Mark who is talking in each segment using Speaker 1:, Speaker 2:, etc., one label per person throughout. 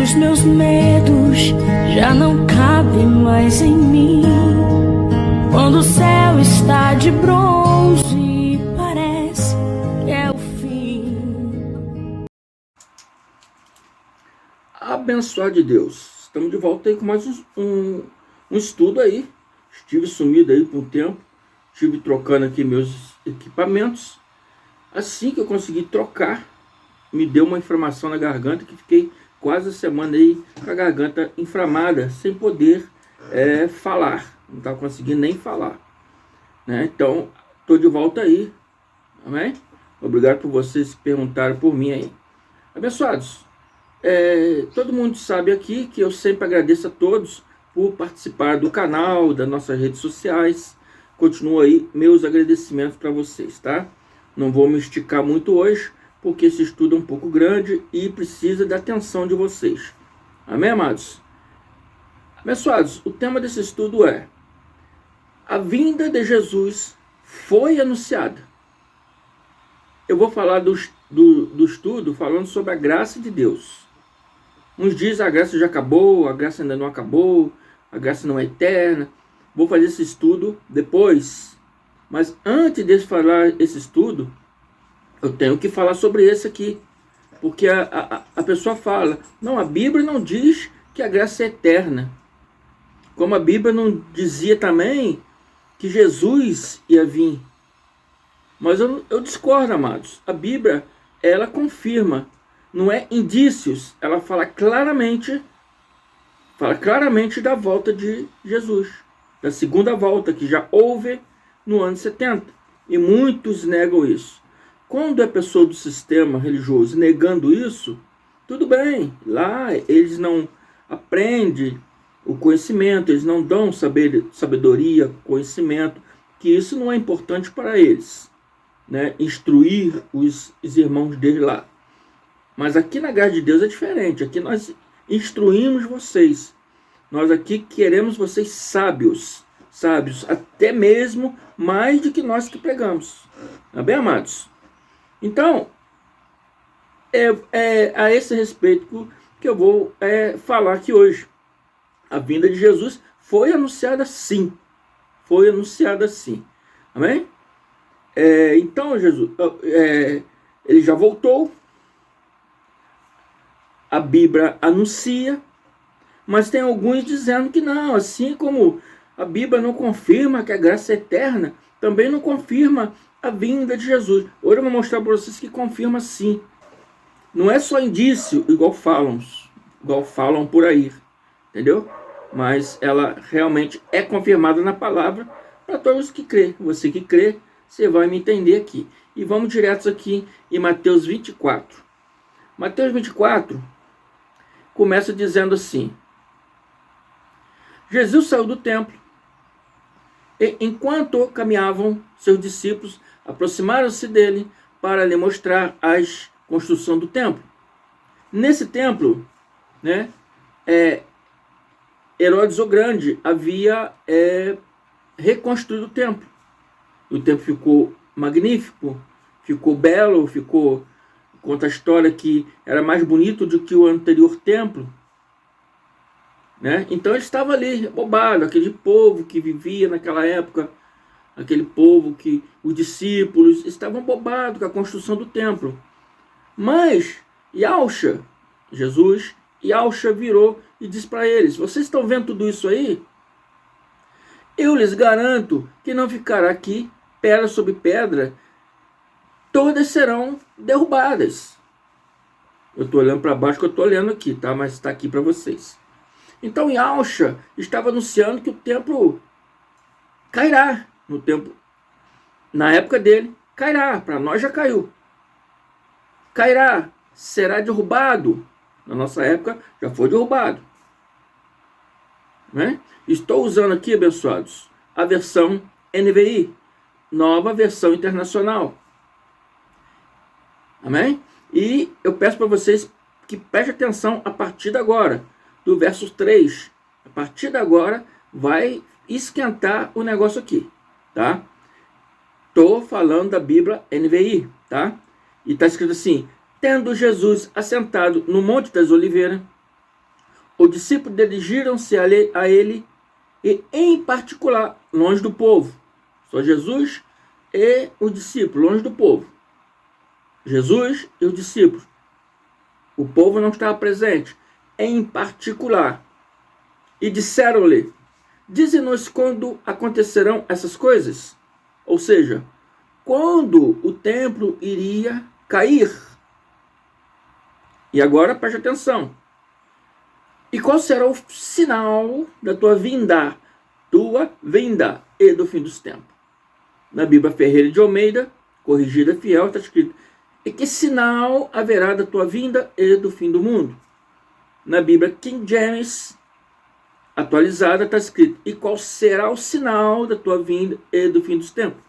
Speaker 1: Os meus medos já não cabem mais em mim. Quando o céu está de bronze, parece que é o fim.
Speaker 2: Abençoado de Deus, estamos de volta aí com mais um estudo aí. Estive sumido aí por um tempo, estive trocando aqui meus equipamentos. Assim que eu consegui trocar, me deu uma inflamação na garganta, que fiquei quase a semana aí com a garganta inflamada, sem poder falar, não estava conseguindo nem falar, né? Então, estou de volta aí, amém? Obrigado por vocês que perguntaram por mim aí. Abençoados, todo mundo sabe aqui que eu sempre agradeço a todos por participar do canal, das nossas redes sociais. Continuo aí meus agradecimentos para vocês, tá? Não vou me esticar muito hoje, porque esse estudo é um pouco grande e precisa da atenção de vocês. Amém, amados? Abençoados, o tema desse estudo é: a vinda de Jesus foi anunciada. Eu vou falar do estudo falando sobre a graça de Deus. Uns dizem a graça já acabou, a graça ainda não acabou, a graça não é eterna. Vou fazer esse estudo depois. Mas antes de falar esse estudo, eu tenho que falar sobre esse aqui. Porque a pessoa fala, não, a Bíblia não diz que a graça é eterna. Como a Bíblia não dizia também que Jesus ia vir. Mas eu discordo, amados. A Bíblia, ela confirma. Não é indícios. Ela fala claramente da volta de Jesus. Da segunda volta, que já houve no ano 70. E muitos negam isso. Quando é pessoa do sistema religioso negando isso, tudo bem. Lá eles não aprendem o conhecimento, eles não dão sabedoria, conhecimento, que isso não é importante para eles, né? Instruir os irmãos dele lá. Mas aqui na graça de Deus é diferente. Aqui nós instruímos vocês. Nós aqui queremos vocês sábios, até mesmo mais do que nós que pregamos. Tá bem, amados? Então, a esse respeito que eu vou falar aqui hoje. A vinda de Jesus foi anunciada sim. Foi anunciada sim. Amém? Então, Jesus, ele já voltou. A Bíblia anuncia. Mas tem alguns dizendo que não. Assim como a Bíblia não confirma que a graça é eterna, também não confirma a vinda de Jesus. Hoje eu vou mostrar para vocês que confirma sim. Não é só indício, igual falam por aí. Entendeu? Mas ela realmente é confirmada na palavra para todos que crê. Você que crê, você vai me entender aqui. E vamos direto aqui em Mateus 24. Mateus 24 começa dizendo assim: Jesus saiu do templo e, enquanto caminhavam, seus discípulos aproximaram-se dele para lhe mostrar a construção do templo. Nesse templo, né, Herodes o Grande havia reconstruído o templo. O templo ficou magnífico, ficou belo, conta a história que era mais bonito do que o anterior templo. Né? Então ele estava ali, bobado, aquele povo que vivia naquela época, aquele povo que os discípulos estavam bobados com a construção do templo. Mas Jesus virou e disse para eles: vocês estão vendo tudo isso aí? Eu lhes garanto que não ficará aqui pedra sobre pedra, todas serão derrubadas. Eu estou olhando para baixo que eu estou olhando aqui, tá? Mas está aqui para vocês. Então Yahshua estava anunciando que o templo cairá. No tempo, na época dele, cairá. Para nós já caiu. Cairá, será derrubado. Na nossa época já foi derrubado. Né? Estou usando aqui, abençoados, a versão NVI, nova versão internacional. Amém? E eu peço para vocês que prestem atenção a partir de agora, do verso 3. A partir de agora vai esquentar o negócio aqui, tá? Estou falando da Bíblia NVI, tá? E está escrito assim: tendo Jesus assentado no Monte das Oliveiras, os discípulos dirigiram-se a ele e, em particular, longe do povo. Só Jesus e o discípulo, longe do povo. Jesus e os discípulos. O povo não estava presente. Em particular. E disseram-lhe: dize-nos quando acontecerão essas coisas. Ou seja, quando o templo iria cair. E agora preste atenção. E qual será o sinal da tua vinda e do fim dos tempos? Na Bíblia Ferreira de Almeida, corrigida fiel, está escrito: e que sinal haverá da tua vinda e do fim do mundo? Na Bíblia King James, atualizada, está escrito: e qual será o sinal da tua vinda e do fim dos tempos?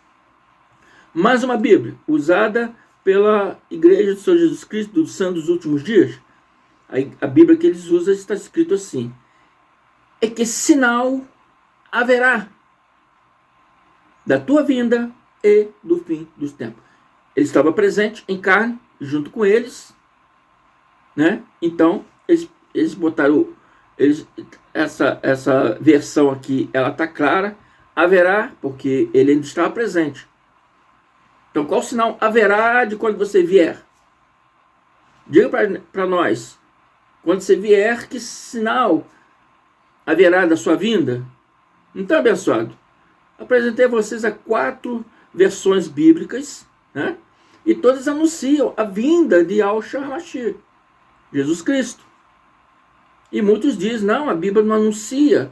Speaker 2: Mais uma Bíblia, usada pela Igreja do Senhor Jesus Cristo dos Santos dos Últimos Dias. A Bíblia que eles usam está escrito assim: e que sinal haverá da tua vinda e do fim dos tempos? Ele estava presente em carne, junto com eles, né? Então, eles botaram, essa versão aqui, ela está clara, haverá, porque ele ainda estava presente. Então, qual sinal haverá de quando você vier? Diga para nós, quando você vier, que sinal haverá da sua vinda? Então, abençoado, apresentei a vocês 4 versões bíblicas, né? E todas anunciam a vinda de Yahshua HaMashiach, Jesus Cristo. E muitos dizem: não, a Bíblia não anuncia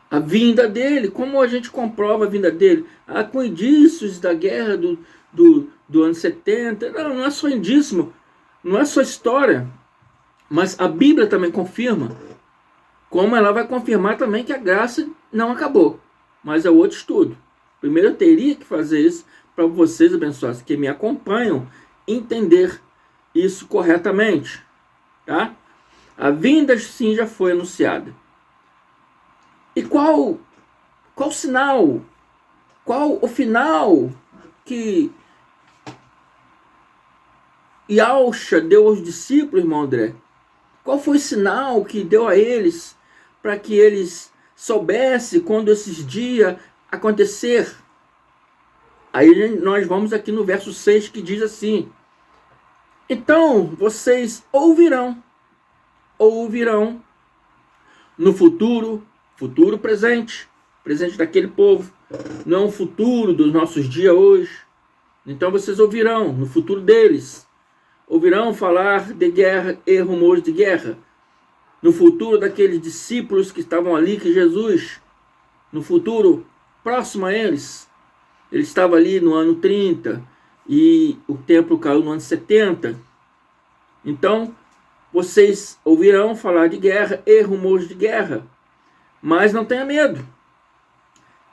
Speaker 2: a vinda dele. Como a gente comprova a vinda dele? Com indícios da guerra do ano 70. Não, não é só indício, não é só história. Mas a Bíblia também confirma, como ela vai confirmar também que a graça não acabou. Mas é outro estudo. Primeiro eu teria que fazer isso para vocês, abençoados, que me acompanham, entender isso corretamente. Tá? A vinda sim já foi anunciada. E qual sinal, qual o final que Yahshua deu aos discípulos, irmão André? Qual foi o sinal que deu a eles para que eles soubessem quando esses dias acontecer? Aí nós vamos aqui no verso 6, que diz assim: então vocês ouvirão no futuro presente daquele povo, não o futuro dos nossos dias hoje. Então vocês ouvirão no futuro deles, ouvirão falar de guerra e rumores de guerra, no futuro daqueles discípulos que estavam ali, que Jesus, no futuro próximo a eles estava ali no ano 30 e o templo caiu no ano 70. Então vocês ouvirão falar de guerra e rumores de guerra, mas não tenha medo.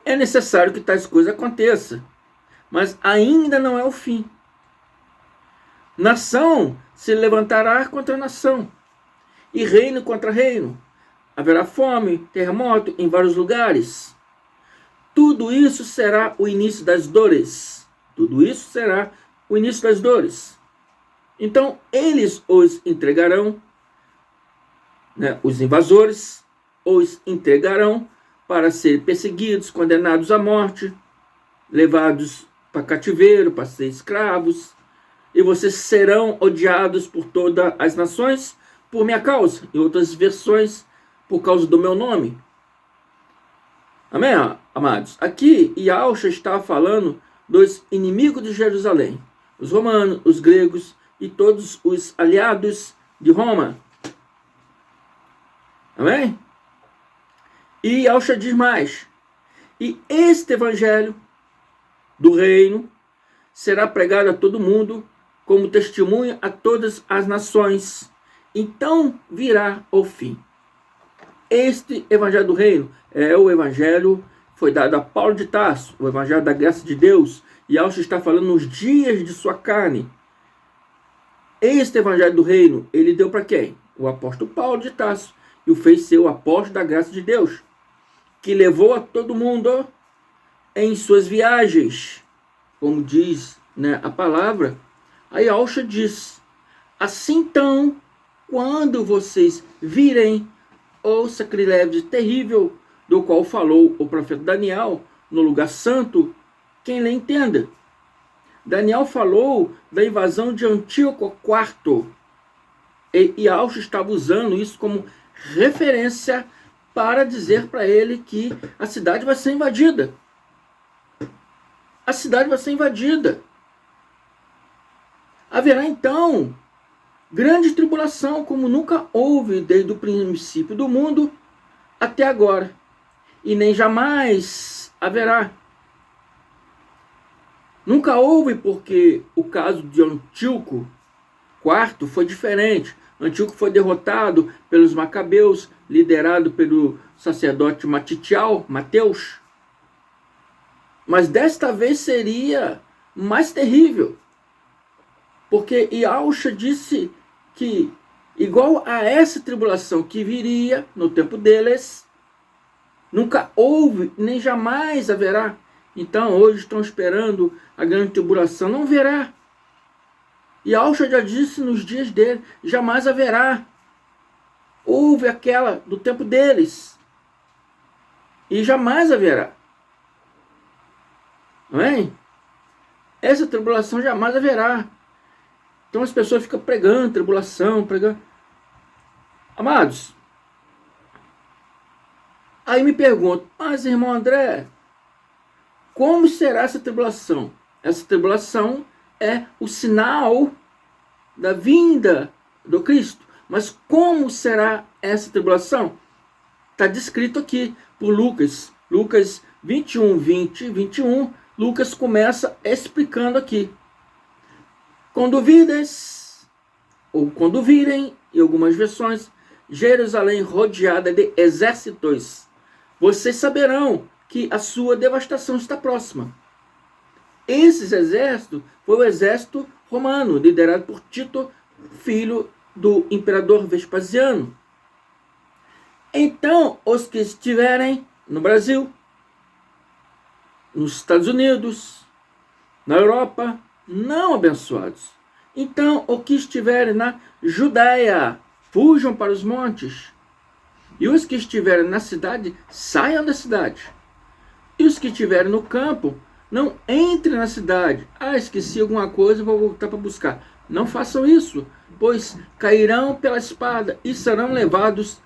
Speaker 2: É necessário que tais coisas aconteçam, mas ainda não é o fim. Nação se levantará contra nação, e reino contra reino. Haverá fome, terremoto em vários lugares. Tudo isso será o início das dores. Tudo isso será o início das dores. Então, eles os entregarão, né, os invasores, os entregarão para serem perseguidos, condenados à morte, levados para cativeiro, para ser escravos, e vocês serão odiados por todas as nações por minha causa. Em outras versões, por causa do meu nome. Amém, amados? Aqui, Yahshua está falando dos inimigos de Jerusalém. Os romanos, os gregos e todos os aliados de Roma. Amém? E Yahshua diz mais: e este evangelho do reino será pregado a todo mundo como testemunha a todas as nações. Então virá o fim. Este evangelho do reino é o evangelho que foi dado a Paulo de Tarso, o evangelho da graça de Deus. E Yahshua está falando nos dias de sua carne. Este evangelho do reino, ele deu para quem? O apóstolo Paulo de Tarso. E o fez ser o apóstolo da graça de Deus, que levou a todo mundo em suas viagens. Como diz, né, a palavra, aí Yahshua diz: assim então quando vocês virem o sacrilégio terrível do qual falou o profeta Daniel no lugar santo, quem lhe entenda. Daniel falou da invasão de Antíoco IV, e Auschwitz estava usando isso como referência para dizer para ele que a cidade vai ser invadida. A cidade vai ser invadida. Haverá então grande tribulação, como nunca houve desde o princípio do mundo até agora, e nem jamais haverá. Nunca houve, porque o caso de Antíoco IV foi diferente. Antíoco foi derrotado pelos macabeus, liderado pelo sacerdote Matitial, Mateus. Mas desta vez seria mais terrível, porque Yahushua disse que, igual a essa tribulação que viria no tempo deles, nunca houve, nem jamais haverá. Então, hoje estão esperando a grande tribulação. Não haverá. E Yahushua já disse nos dias dele, jamais haverá. Houve aquela do tempo deles. E jamais haverá. Não é? Essa tribulação jamais haverá. Então as pessoas ficam pregando tribulação, pregando. Amados, aí me pergunto, mas irmão André, como será essa tribulação? Essa tribulação é o sinal da vinda do Cristo. Mas como será essa tribulação? Está descrito aqui por Lucas. Lucas 21, 20 e 21. Lucas começa explicando aqui. Quando vides, ou quando virem, em algumas versões, Jerusalém rodeada de exércitos, vocês saberão que a sua devastação está próxima. Esse exército foi o exército romano, liderado por Tito, filho do imperador Vespasiano. Então, os que estiverem no Brasil, nos Estados Unidos, na Europa, não abençoados. Então, os que estiverem na Judéia, fujam para os montes. E os que estiverem na cidade, saiam da cidade. E os que estiverem no campo, não entrem na cidade. Ah, esqueci alguma coisa, vou voltar para buscar. Não façam isso, pois cairão pela espada e serão levados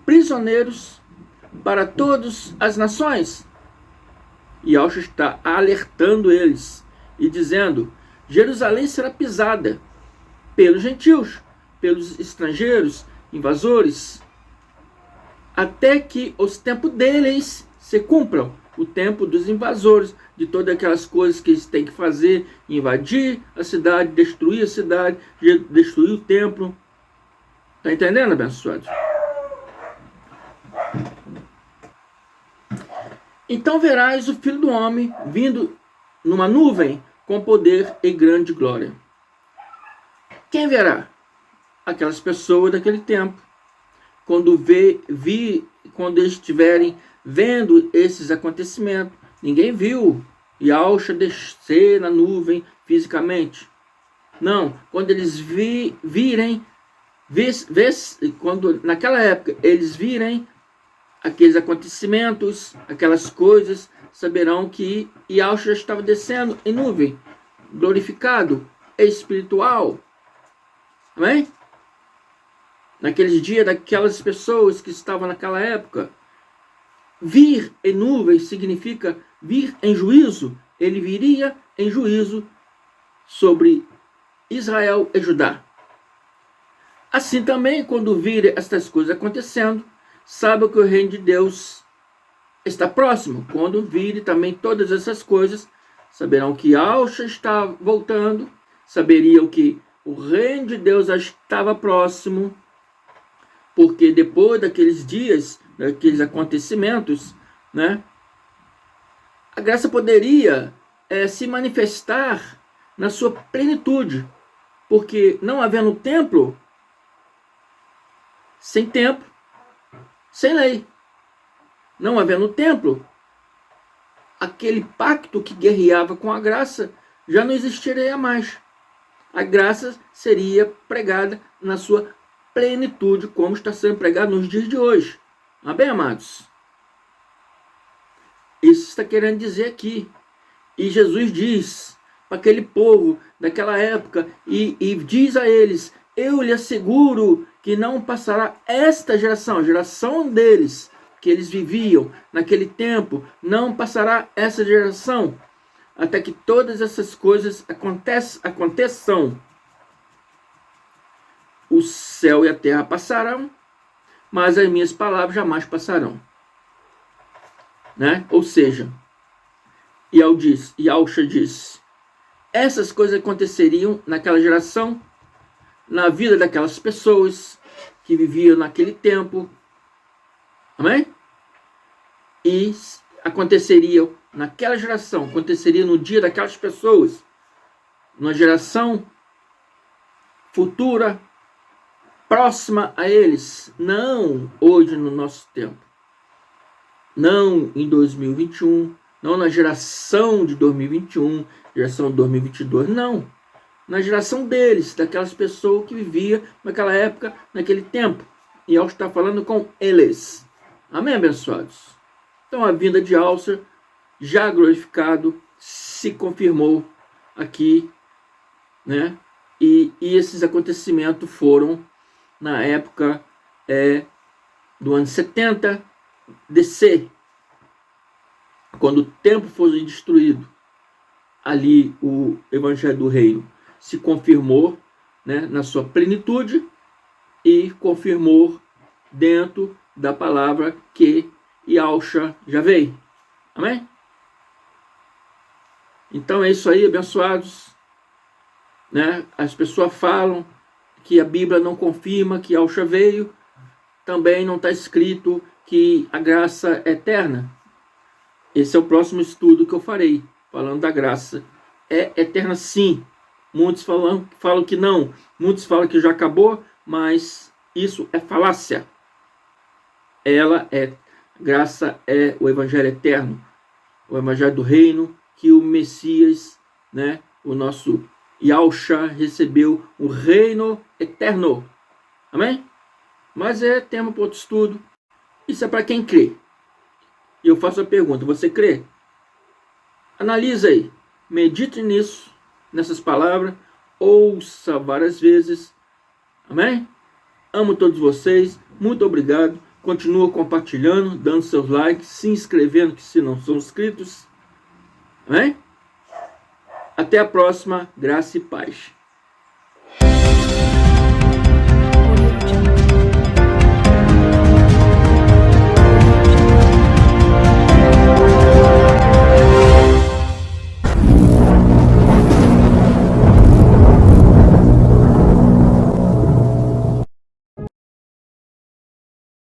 Speaker 2: prisioneiros para todas as nações. E Yahushua está alertando eles e dizendo: Jerusalém será pisada pelos gentios, pelos estrangeiros, invasores, até que os tempos deles se cumpram. O tempo dos invasores, de todas aquelas coisas que eles têm que fazer, invadir a cidade, destruir a cidade, destruir o templo. Está entendendo, abençoado? Então verás o Filho do Homem vindo numa nuvem com poder e grande glória. Quem verá? Aquelas pessoas daquele tempo. Quando quando estiverem vendo esses acontecimentos. Ninguém viu Yahushua descer na nuvem fisicamente. Não, quando eles quando naquela época eles virem aqueles acontecimentos, aquelas coisas, saberão que Yahushua estava descendo em nuvem, glorificado, espiritual. Amém? Naqueles dias daquelas pessoas que estavam naquela época, vir em nuvem significa vir em juízo. Ele viria em juízo sobre Israel e Judá. Assim também, quando virem estas coisas acontecendo, saibam que o reino de Deus está próximo. Quando virem também todas essas coisas, saberão que Yahushua está voltando, saberiam que o reino de Deus já estava próximo, porque depois daqueles dias, daqueles acontecimentos, né, a graça poderia se manifestar na sua plenitude, porque não havendo templo, sem tempo, sem lei. Não havendo templo, aquele pacto que guerreava com a graça já não existiria mais. A graça seria pregada na sua plenitude, como está sendo pregado nos dias de hoje. Amém, amados? Isso está querendo dizer aqui. E Jesus diz para aquele povo daquela época, e diz a eles: eu lhe asseguro que não passará esta geração, a geração deles, que eles viviam naquele tempo, não passará essa geração, até que todas essas coisas aconteçam. O céu e a terra passarão, mas as minhas palavras jamais passarão. Né? Ou seja, Yahushua diz, essas coisas aconteceriam naquela geração, na vida daquelas pessoas que viviam naquele tempo. Amém? E aconteceria naquela geração, aconteceria no dia daquelas pessoas, numa geração futura, próxima a eles, não hoje no nosso tempo, não em 2021, não na geração de 2021, geração de 2022, não, na geração deles, daquelas pessoas que viviam naquela época, naquele tempo. E Yahushua está falando com eles. Amém, abençoados? Então a vinda de Yahushua, já glorificado, se confirmou aqui, né? E esses acontecimentos foram na época do ano 70 DC, quando o templo foi destruído. Ali o Evangelho do Reino se confirmou, né, na sua plenitude, e confirmou dentro da palavra que Yahushua já veio. Amém? Então é isso aí, abençoados. Né? As pessoas falam que a Bíblia não confirma que Yahushua veio. Também não está escrito que a graça é eterna. Esse é o próximo estudo que eu farei, falando da graça. É eterna sim. Muitos falam que não. Muitos falam que já acabou, mas isso é falácia. Graça é o Evangelho eterno, o Evangelho do Reino, que o Messias, né, o nosso Yahushua, recebeu o reino eterno. Amém? Mas é tema para outro estudo. Isso é para quem crê. E eu faço a pergunta, você crê? Analisa aí, medite nisso, nessas palavras, ouça várias vezes. Amém? Amo todos vocês, muito obrigado. Continua compartilhando, dando seus likes, se inscrevendo, que se não são inscritos. Amém? Até a próxima, graça e paz.